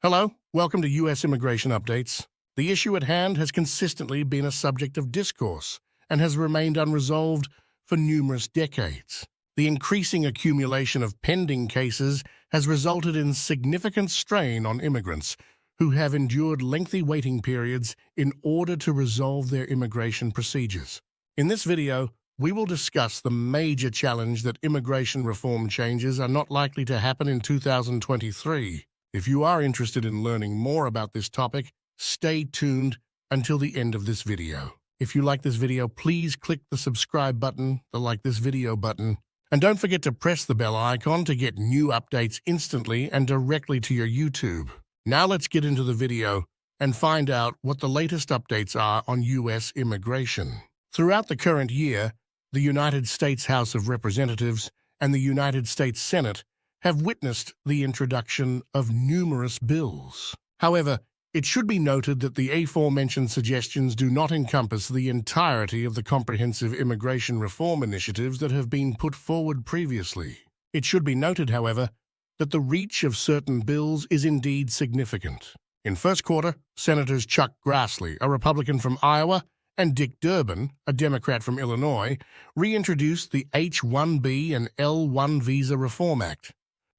Hello, welcome to U.S. Immigration Updates. The issue at hand has consistently been a subject of discourse and has remained unresolved for numerous decades. The increasing accumulation of pending cases has resulted in significant strain on immigrants who have endured lengthy waiting periods in order to resolve their immigration procedures. In this video, we will discuss the major challenge that immigration reform changes are not likely to happen in 2023. If you are interested in learning more about this topic, stay tuned until the end of this video. If you like this video, please click the subscribe button, the like this video button, and don't forget to press the bell icon to get new updates instantly and directly to your YouTube. Now let's get into the video and find out what the latest updates are on U.S. immigration. Throughout the current year, the United States House of Representatives and the United States Senate have witnessed the introduction of numerous bills. However, it should be noted that the aforementioned suggestions do not encompass the entirety of the comprehensive immigration reform initiatives that have been put forward previously. It should be noted, however, that the reach of certain bills is indeed significant. In first quarter, Senators Chuck Grassley, a Republican from Iowa, and Dick Durbin, a Democrat from Illinois, reintroduced the H1B and L1 Visa Reform Act.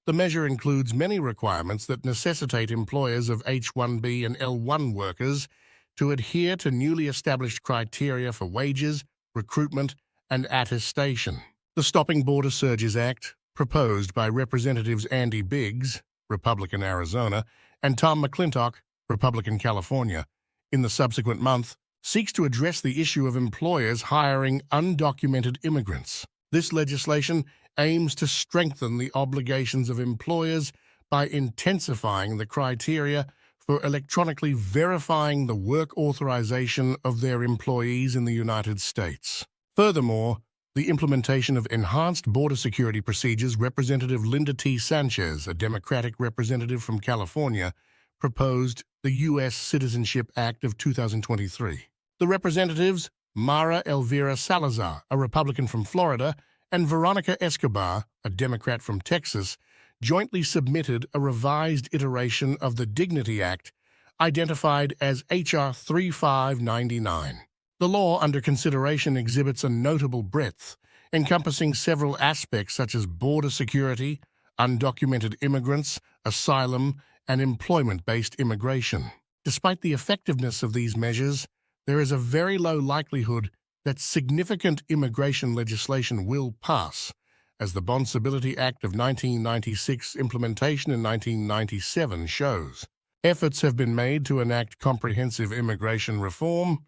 The measure includes many requirements that necessitate employers of H1B and L1 workers to adhere to newly established criteria for wages, recruitment, and attestation. The Stopping Border Surges Act, proposed by Representatives Andy Biggs, Republican Arizona, and Tom McClintock, Republican California, in the subsequent month, seeks to address the issue of employers hiring undocumented immigrants. This legislation aims to strengthen the obligations of employers by intensifying the criteria for electronically verifying the work authorization of their employees in the United States. Furthermore, the implementation of enhanced border security procedures. Representative Linda T. Sanchez, a Democratic representative from California, proposed the U.S. Citizenship Act of 2023. The representatives, Mara Elvira Salazar, a Republican from Florida, and Veronica Escobar, a Democrat from Texas, jointly submitted a revised iteration of the Dignity Act, identified as H.R. 3599. The law under consideration exhibits a notable breadth, encompassing several aspects such as border security, undocumented immigrants, asylum, and employment-based immigration. Despite the effectiveness of these measures, there is a very low likelihood that significant immigration legislation will pass, as the Bonsibility Act of 1996 implementation in 1997 shows. Efforts have been made to enact comprehensive immigration reform,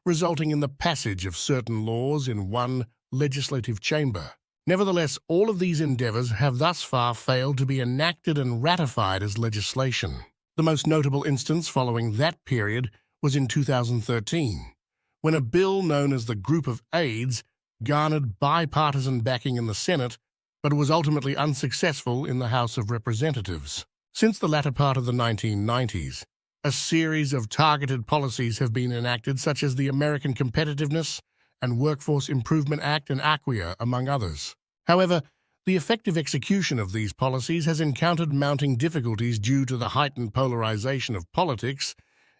resulting in the passage of certain laws in one legislative chamber. Nevertheless, all of these endeavors have thus far failed to be enacted and ratified as legislation. The most notable instance following that period was in 2013, when a bill known as the Group of AIDS garnered bipartisan backing in the Senate, but was ultimately unsuccessful in the House of Representatives. Since the latter part of the 1990s, a series of targeted policies have been enacted, such as the American Competitiveness and Workforce Improvement Act and ACWIA, among others. However, the effective execution of these policies has encountered mounting difficulties due to the heightened polarization of politics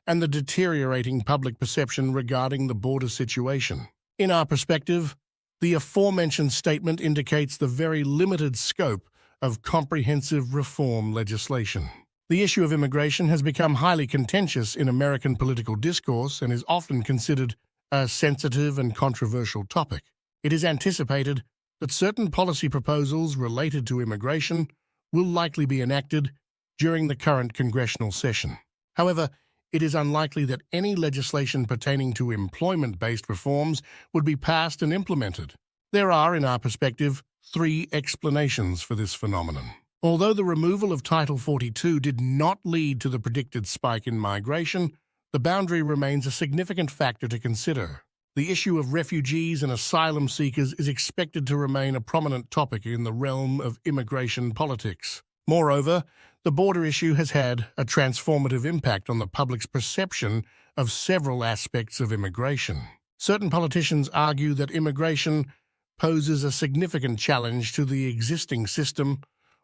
and the deteriorating public perception regarding the border situation. In our perspective, the aforementioned statement indicates the very limited scope of comprehensive reform legislation. The issue of immigration has become highly contentious in American political discourse and is often considered a sensitive and controversial topic. It is anticipated that certain policy proposals related to immigration will likely be enacted during the current congressional session. However, it is unlikely that any legislation pertaining to employment-based reforms would be passed and implemented. There are, in our perspective, three explanations for this phenomenon. Although the removal of Title 42 did not lead to the predicted spike in migration, the boundary remains a significant factor to consider. The issue of refugees and asylum seekers is expected to remain a prominent topic in the realm of immigration politics. Moreover, the border issue has had a transformative impact on the public's perception of several aspects of immigration. Certain politicians argue that immigration poses a significant challenge to the existing system,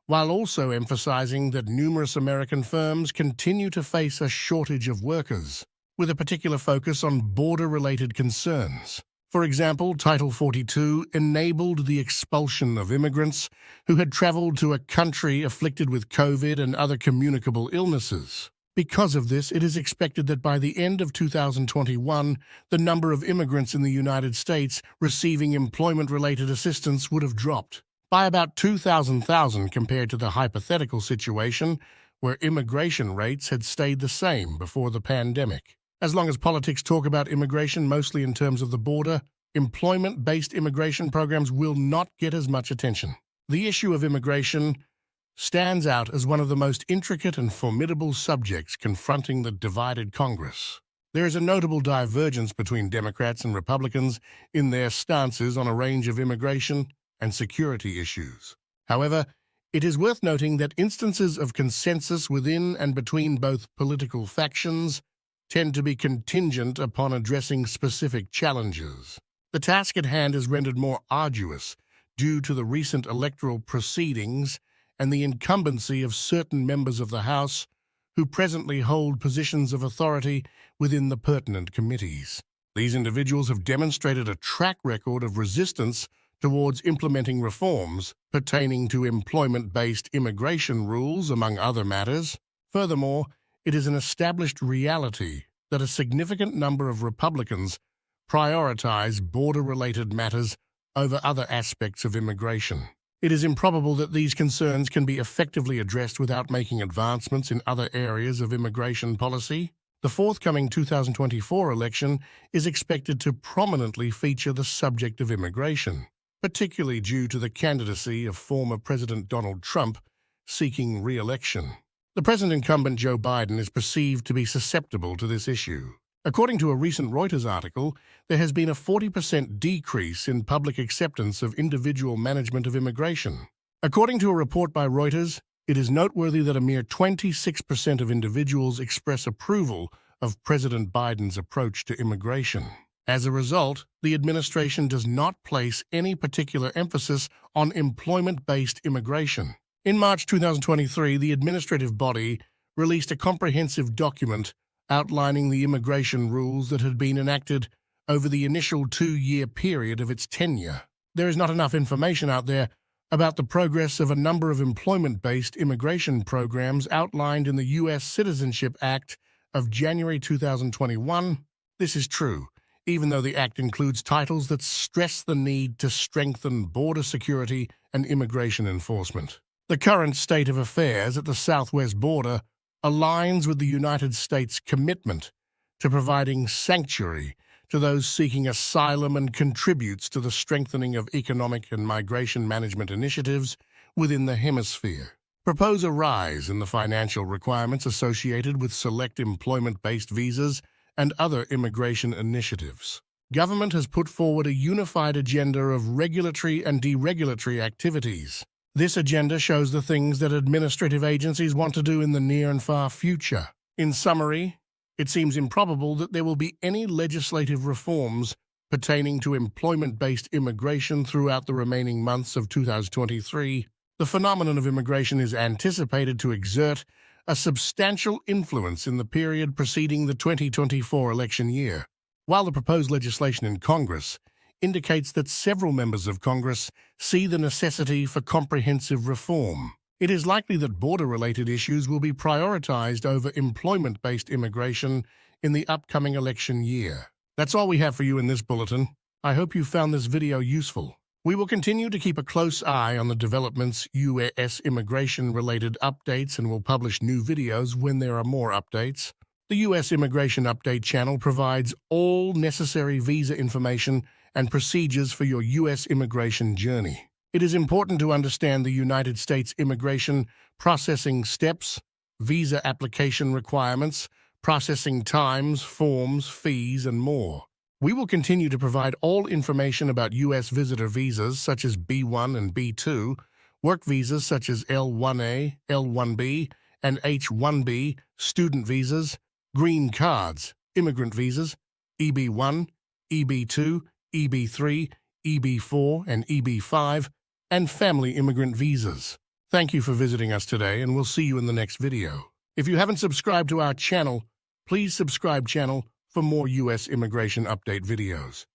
while also emphasizing that numerous American firms continue to face a shortage of workers, with a particular focus on border-related concerns. For example, Title 42 enabled the expulsion of immigrants who had traveled to a country afflicted with COVID and other communicable illnesses. Because of this, it is expected that by the end of 2021, the number of immigrants in the United States receiving employment-related assistance would have dropped by about 2,000 compared to the hypothetical situation where immigration rates had stayed the same before the pandemic. As long as politics talk about immigration mostly in terms of the border, employment-based immigration programs will not get as much attention. The issue of immigration stands out as one of the most intricate and formidable subjects confronting the divided Congress. There is a notable divergence between Democrats and Republicans in their stances on a range of immigration and security issues. However, it is worth noting that instances of consensus within and between both political factions tend to be contingent upon addressing specific challenges. The task at hand is rendered more arduous due to the recent electoral proceedings and the incumbency of certain members of the House who presently hold positions of authority within the pertinent committees. These individuals have demonstrated a track record of resistance towards implementing reforms pertaining to employment-based immigration rules, among other matters. Furthermore, it is an established reality that a significant number of Republicans prioritize border-related matters over other aspects of immigration. It is improbable that these concerns can be effectively addressed without making advancements in other areas of immigration policy. The forthcoming 2024 election is expected to prominently feature the subject of immigration, particularly due to the candidacy of former President Donald Trump seeking re-election. The present incumbent Joe Biden is perceived to be susceptible to this issue. According to a recent Reuters article, there has been a 40% decrease in public acceptance of individual management of immigration. According to a report by Reuters, it is noteworthy that a mere 26% of individuals express approval of President Biden's approach to immigration. As a result, the administration does not place any particular emphasis on employment-based immigration. In March 2023, the administrative body released a comprehensive document outlining the immigration rules that had been enacted over the initial 2-year period of its tenure. There is not enough information out there about the progress of a number of employment-based immigration programs outlined in the U.S. Citizenship Act of January 2021. This is true, even though the Act includes titles that stress the need to strengthen border security and immigration enforcement. The current state of affairs at the southwest border aligns with the United States' commitment to providing sanctuary to those seeking asylum and contributes to the strengthening of economic and migration management initiatives within the hemisphere. Propose a rise in the financial requirements associated with select employment-based visas and other immigration initiatives. Government has put forward a unified agenda of regulatory and deregulatory activities. This agenda shows the things that administrative agencies want to do in the near and far future. In summary, it seems improbable that there will be any legislative reforms pertaining to employment-based immigration throughout the remaining months of 2023. The phenomenon of immigration is anticipated to exert a substantial influence in the period preceding the 2024 election year. While the proposed legislation in Congress indicates that several members of Congress see the necessity for comprehensive reform, it is likely that border-related issues will be prioritized over employment-based immigration in the upcoming election year. That's all we have for you in this bulletin. I hope you found this video useful. We will continue to keep a close eye on the developments U.S. immigration-related updates and will publish new videos when there are more updates. The U.S. Immigration Update channel provides all necessary visa information and procedures for your U.S. immigration journey. It is important to understand the United States immigration processing steps, visa application requirements, processing times, forms, fees, and more. We will continue to provide all information about U.S. visitor visas such as B1 and B2, work visas such as L1A, L1B, and H1B, student visas, green cards, immigrant visas, EB1, EB2, EB3, EB4, and EB5, and family immigrant visas. Thank you for visiting us today, and we'll see you in the next video. If you haven't subscribed to our channel, please subscribe channel for more U.S. immigration update videos.